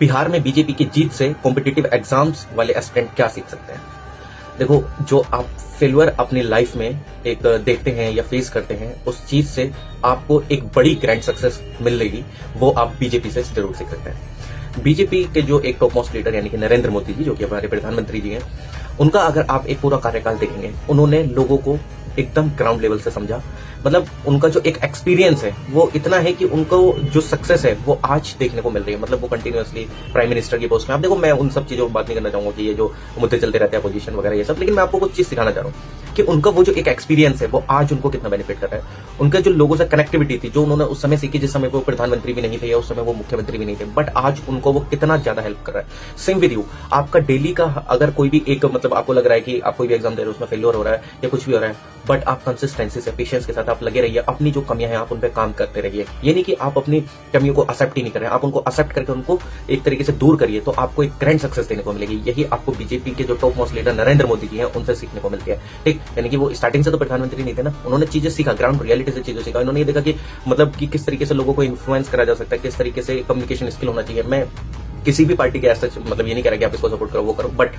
बिहार में बीजेपी की जीत से कॉम्पिटिटिव एग्जाम्स वाले एस्पिरेंट क्या सीख सकते हैं? देखो, जो आप फेल्यूर अपनी लाइफ में एक देखते हैं या फेस करते हैं, उस चीज से आपको एक बड़ी ग्रैंड सक्सेस मिलेगी, वो आप बीजेपी से जरूर सीख सकते हैं। बीजेपी के जो एक टॉप मोस्ट लीडर यानी कि नरेंद्र मोदी जी, जो कि हमारे प्रधानमंत्री जी हैं, उनका अगर आप एक पूरा कार्यकाल देखेंगे, उन्होंने लोगों को एकदम ग्राउंड लेवल से समझा। मतलब उनका जो एक एक्सपीरियंस है वो इतना है कि उनको जो सक्सेस है वो आज देखने को मिल रही है। मतलब वो कंटिन्यूअसली प्राइम मिनिस्टर की पोस्ट में, आप देखो, मैं उन सब चीजों पर बात नहीं करना चाहूंगा कि ये जो मुद्दे चलते रहते हैं अपोजिशन वगैरह ये सब, लेकिन मैं आपको कुछ चीज सिखाना चाह रहा हूँ कि उनका वो जो एक एक्सपीरियंस है वो आज उनको कितना बेनिफिट कर रहा है। उनका जो लोगों से कनेक्टिविटी थी, जो उन्होंने उस समय सीखी, जिस समय वो प्रधानमंत्री भी नहीं थे या उस समय वो मुख्यमंत्री भी नहीं थे, बट आज उनको वो कितना ज्यादा हेल्प कर रहा है। सेम विद यू, आपका डेली का अगर कोई भी एक मतलब आपको लग रहा है कि आप कोई भी एग्जाम दे रहे हो, उसमें फेलियर हो रहा है या कुछ भी हो रहा है, बट आप कंसिस्टेंसी से, पेशेंस के साथ आप लगे रहिए, अपनी जो कमियां हैं आप उन पे काम करते रहिए। ये नहीं कि आप अपनी कमियों को एक्सेप्ट ही नहीं कर रहे हैं, आप उनको एक्सेप्ट करके उनको एक तरीके से दूर करिए, तो आपको एक ग्रैंड सक्सेस देने को मिलेगी। यही आपको बीजेपी के जो top most leader Narendra Modi ji हैं उनसे सीखने को मिलती है। ठीक, यानी कि वो स्टार्टिंग से तो प्रधानमंत्री नहीं थे ना, उन्होंने चीजें सीखा, ग्राउंड रियलिटी से चीजें सीखा। उन्होंने ये देखा कि मतलब कि किस तरीके से लोगों को इन्फ्लुएंस करा जा सकता है, किस तरीके से कम्युनिकेशन स्किल होना चाहिए। मैं किसी भी पार्टी के ऐसा मतलब ये नहीं कह रहा कि आप इसको सपोर्ट करो वो करो, बट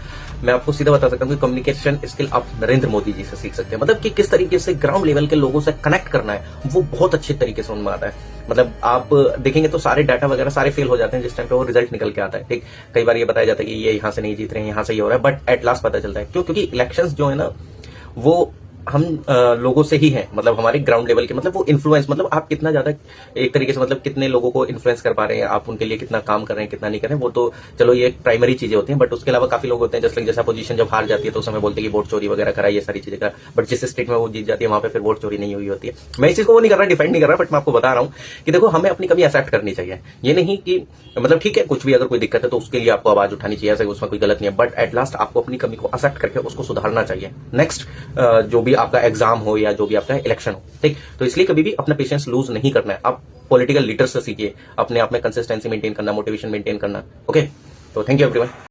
मैं आपको सीधा बता सकता हूँ कि कम्युनिकेशन स्किल आप नरेंद्र मोदी जी से सीख सकते हैं। मतलब कि किस तरीके से ग्राउंड लेवल के लोगों से कनेक्ट करना है वो बहुत अच्छे तरीके से उनमें आता है। मतलब आप देखेंगे तो सारे डाटा वगैरह सारे फेल हो जाते हैं जिस टाइम पे वो रिजल्ट निकल के आता है। ठीक, कई बार ये बताया जाता है कि ये यहाँ से नहीं जीत रहे हैं, यहाँ से ये हो रहा है, बट एट लास्ट पता चलता है क्यों, क्योंकि इलेक्शंस जो है ना वो हम लोगों से ही हैं। मतलब हमारे ग्राउंड लेवल के, मतलब वो इन्फ्लुएंस, मतलब आप कितना ज्यादा एक तरीके से मतलब कितने लोगों को इन्फ्लुएंस कर पा रहे हैं, आप उनके लिए कितना काम कर रहे हैं, कितना नहीं कर रहे हैं, वो तो चलो ये प्राइमरी चीजें होती हैं। बट उसके अलावा काफी लोग होते हैं जैसे अपोजिशन जब हार जाती है तो उस समय बोलते हैं कि वोट चोरी वगैरह करा, ये सारी चीजें करा, बट जिस स्टेट में वो जीत जाती है वहां पे फिर वोट चोरी नहीं हुई होती है। मैं इस चीज को वो नहीं कर रहा, डिफेंड नहीं कर रहा, बट मैं आपको बता रहा हूँ कि देखो, हमें अपनी कमी एक्सेप्ट करनी चाहिए। ये नहीं कि मतलब ठीक है, कुछ भी अगर कोई दिक्कत है तो उसके लिए आपको आवाज उठानी चाहिए, ऐसा उसमें कोई गलत नहीं है, बट एट लास्ट आपको अपनी कमी को एक्सेप्ट करके उसको सुधारना चाहिए। नेक्स्ट जो भी आपका एग्जाम हो या जो भी आपका इलेक्शन हो, ठीक, तो इसलिए कभी भी अपना पेशेंस लूज नहीं करना है। आप पॉलिटिकल लीडर से सीखिए, अपने आप में कंसिस्टेंसी मेंटेन करना, मोटिवेशन मेंटेन करना। ओके, तो थैंक यू एवरीवन।